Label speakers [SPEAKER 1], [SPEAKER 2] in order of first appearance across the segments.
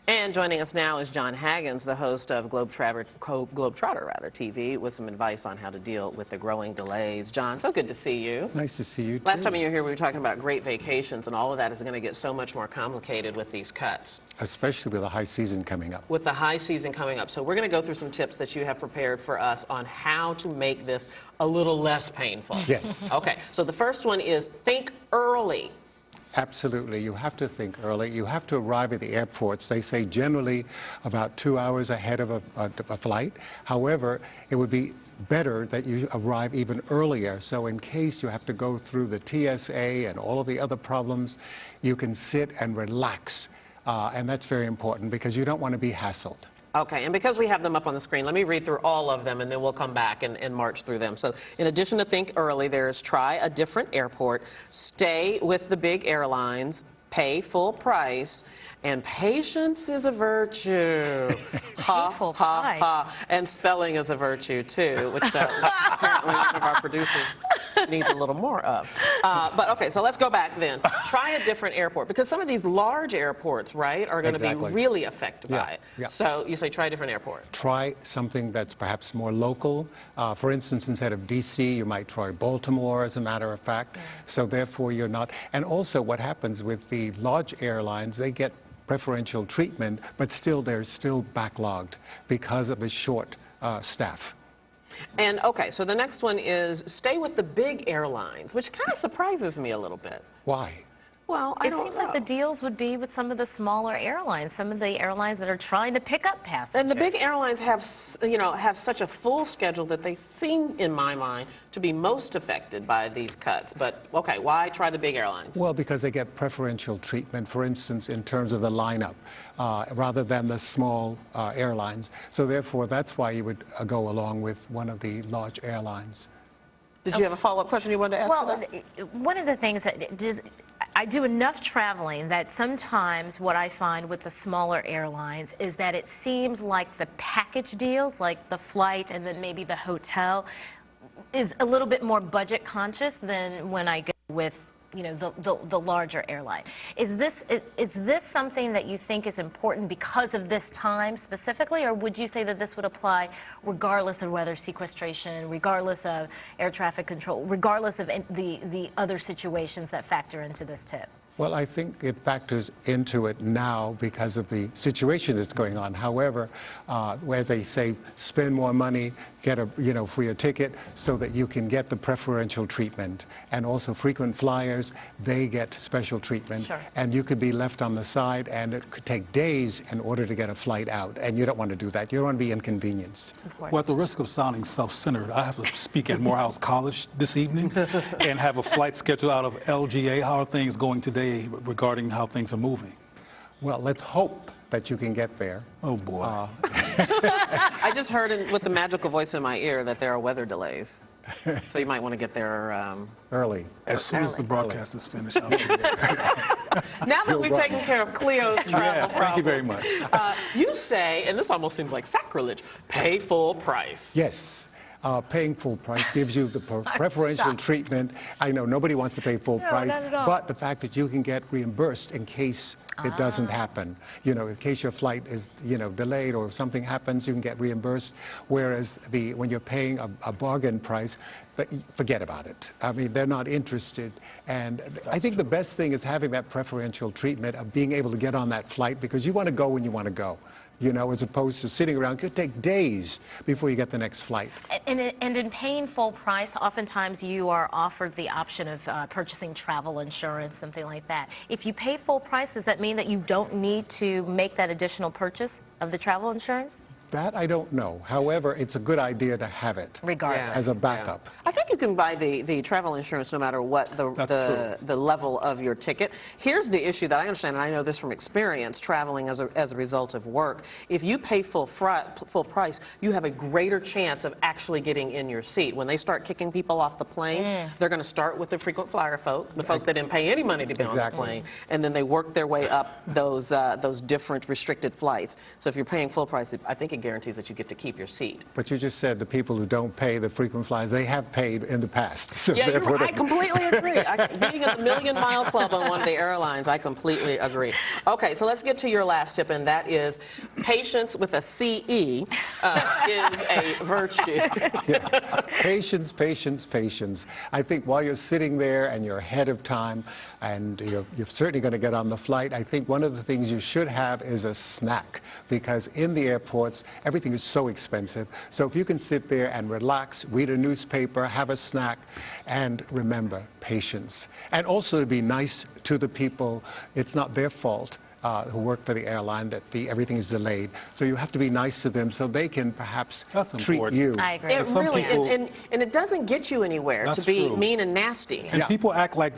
[SPEAKER 1] And joining us now is Jon Haggins, the host of GlobeTrotter TV, with some advice on how to deal with the growing delays. John, so good to see you.
[SPEAKER 2] Nice to see you, too.
[SPEAKER 1] Last time you were here, we were talking about great vacations, and all of that is going to get so much more complicated with these cuts.
[SPEAKER 2] Especially with the high season coming up.
[SPEAKER 1] With the high season coming up. So we're going to go through some tips that you have prepared for us on how to make this a little less painful.
[SPEAKER 2] Yes.
[SPEAKER 1] Okay, so the first one is think early.
[SPEAKER 2] Absolutely. You have to think early. You have to arrive at the airports. They say generally about 2 hours ahead of a flight. However, it would be better that you arrive even earlier. So in case you have to go through the TSA and all of the other problems, you can sit and relax. And that's very important because you don't want to be hassled.
[SPEAKER 1] Okay, and because we have them up on the screen, let me read through all of them and then we'll come back and march through them. So in addition to think early, there's try a different airport, stay with the big airlines, pay full price, and patience is a virtue. Ha, ha, ha. And spelling is a virtue, too, which apparently one of our producers needs a little more of. But, okay, so let's go back then. Try a different airport, because some of these large airports, right, are going to be really affected by it.
[SPEAKER 2] Yeah.
[SPEAKER 1] So you say try a different airport.
[SPEAKER 2] Try something that's perhaps more local. For instance, instead of D.C., you might try Baltimore, as a matter of fact. So therefore, you're not. And also what happens with the large airlines, they get preferential treatment, but still they're still backlogged because of the short staff.
[SPEAKER 1] And okay, so the next one is stay with the big airlines, which kind of surprises me a little bit.
[SPEAKER 2] Why?
[SPEAKER 1] Well,
[SPEAKER 3] it seems like the deals would be with some of the smaller airlines, some of the airlines that are trying to pick up passengers.
[SPEAKER 1] And the big airlines have, have such a full schedule that they seem, in my mind, to be most affected by these cuts. But okay, why try the big airlines?
[SPEAKER 2] Well, because they get preferential treatment, for instance, in terms of the lineup, rather than the small airlines. So therefore, that's why you would go along with one of the large airlines.
[SPEAKER 1] Did you have a follow-up question you wanted to ask?
[SPEAKER 3] Well, one of the things that I do enough traveling that sometimes what I find with the smaller airlines is that it seems like the package deals, like the flight and then maybe the hotel, is a little bit more budget conscious than when I go with the larger airline. Is this something that you think is important because of this time specifically, or would you say that this would apply regardless of weather sequestration, regardless of air traffic control, regardless of the other situations that factor into this tip?
[SPEAKER 2] Well, I think it factors into it now because of the situation that's going on. However, as they say, spend more money, get a for your ticket so that you can get the preferential treatment. And also frequent flyers, they get special treatment.
[SPEAKER 3] Sure.
[SPEAKER 2] And you could be left on the side, and it could take days in order to get a flight out. And you don't want to do that. You don't want to be inconvenienced.
[SPEAKER 4] Well, at the risk of sounding self-centered, I have to speak at Morehouse College this evening and have a flight scheduled out of LGA. How are things going today regarding how things are moving?
[SPEAKER 2] Well, let's hope that you can get there.
[SPEAKER 4] Oh, boy.
[SPEAKER 1] I just heard with the magical voice in my ear that there are weather delays. So you might want to get there
[SPEAKER 2] early.
[SPEAKER 4] As soon as the broadcast is finished.
[SPEAKER 1] Now that we've taken care of Cleo's travel problems.
[SPEAKER 4] Thank you very much.
[SPEAKER 1] You say, and this almost seems like sacrilege, pay full price.
[SPEAKER 2] Yes. Paying full price gives you the preferential treatment. I know nobody wants to pay full price,
[SPEAKER 3] not at all.
[SPEAKER 2] but the fact that you can get reimbursed in case it doesn't happen. In case your flight is, delayed or something happens, you can get reimbursed. Whereas when you're paying a bargain price, forget about it. I mean, they're not interested. And I think the best thing is having that preferential treatment of being able to get on that flight because you want to go when you want to go. As opposed to sitting around. It could take days before you get the next flight.
[SPEAKER 3] And in paying full price, oftentimes you are offered the option of purchasing travel insurance, something like that. If you pay full price, does that mean that you don't need to make that additional purchase of the travel insurance?
[SPEAKER 2] That I don't know. However, it's a good idea to have it
[SPEAKER 3] regardless
[SPEAKER 2] as a backup.
[SPEAKER 1] Yeah. I think you can buy the travel insurance no matter what the level of your ticket. Here's the issue that I understand, and I know this from experience traveling as a result of work. If you pay full price, you have a greater chance of actually getting in your seat. When they start kicking people off the plane, they're going to start with the frequent flyer folk, the folk that didn't pay any money to be on the plane, and then they work their way up those different restricted flights. So if you're paying full price, I think it nothing guarantees that you get to keep your seat.
[SPEAKER 2] But you just said the people who don't pay, the frequent flyers, they have paid in the past. So
[SPEAKER 1] Yeah, you're
[SPEAKER 2] therefore
[SPEAKER 1] right. I completely agree. Being in the Million Mile Club on one of the airlines, I completely agree. Okay, so let's get to your last tip, and that is patience with a CE is a virtue.
[SPEAKER 2] Yes. Patience, patience, patience. I think while you're sitting there and you're ahead of time and you're certainly going to get on the flight, I think one of the things you should have is a snack, because in the airports, everything is so expensive. So if you can sit there and relax, read a newspaper, have a snack, and remember, patience. And also to be nice to the people. It's not their fault. Who work for the airline, that everything is delayed. So you have to be nice to them so they can perhaps treat you.
[SPEAKER 3] I agree.
[SPEAKER 1] It
[SPEAKER 4] Some
[SPEAKER 1] really
[SPEAKER 4] people-
[SPEAKER 1] is, and it doesn't get you anywhere to
[SPEAKER 4] That's
[SPEAKER 1] be
[SPEAKER 4] true.
[SPEAKER 1] mean and nasty.
[SPEAKER 4] And
[SPEAKER 2] Yeah.
[SPEAKER 4] people act like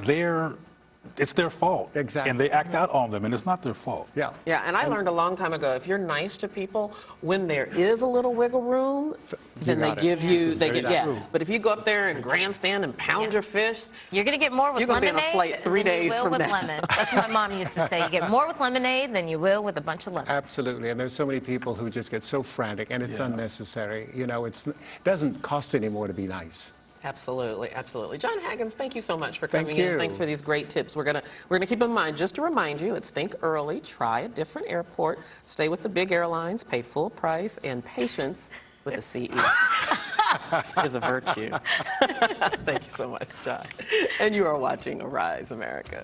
[SPEAKER 4] it's their fault.
[SPEAKER 2] Exactly.
[SPEAKER 4] And they act out on them, and it's not their fault.
[SPEAKER 2] Yeah.
[SPEAKER 1] Yeah, and I learned a long time ago, if you're nice to people, when there is a little wiggle room, then they
[SPEAKER 2] got it.
[SPEAKER 1] give
[SPEAKER 4] This
[SPEAKER 1] you,
[SPEAKER 4] is very true.
[SPEAKER 1] But if you go up there and grandstand and pound your fist,
[SPEAKER 3] You're going to get more with
[SPEAKER 1] You're gonna be
[SPEAKER 3] lemonade
[SPEAKER 1] on a flight 3
[SPEAKER 3] than you
[SPEAKER 1] days
[SPEAKER 3] will
[SPEAKER 1] from
[SPEAKER 3] with
[SPEAKER 1] now.
[SPEAKER 3] lemon. That's what my mom used to say. You get more with lemonade than you will with a bunch of lemon.
[SPEAKER 2] Absolutely, and there's so many people who just get so frantic, and it's
[SPEAKER 4] Yeah.
[SPEAKER 2] unnecessary. You know, it doesn't cost any more to be nice.
[SPEAKER 1] absolutely, absolutely. Jon Haggins, thank you so much for
[SPEAKER 2] Thank
[SPEAKER 1] coming in.
[SPEAKER 2] you.
[SPEAKER 1] Thanks for these great tips. We're gonna keep in mind, just to remind you, it's think early, try a different airport, stay with the big airlines, pay full price, and patience with a CE is a virtue. Thank you so much, Jon. And you are watching Arise America.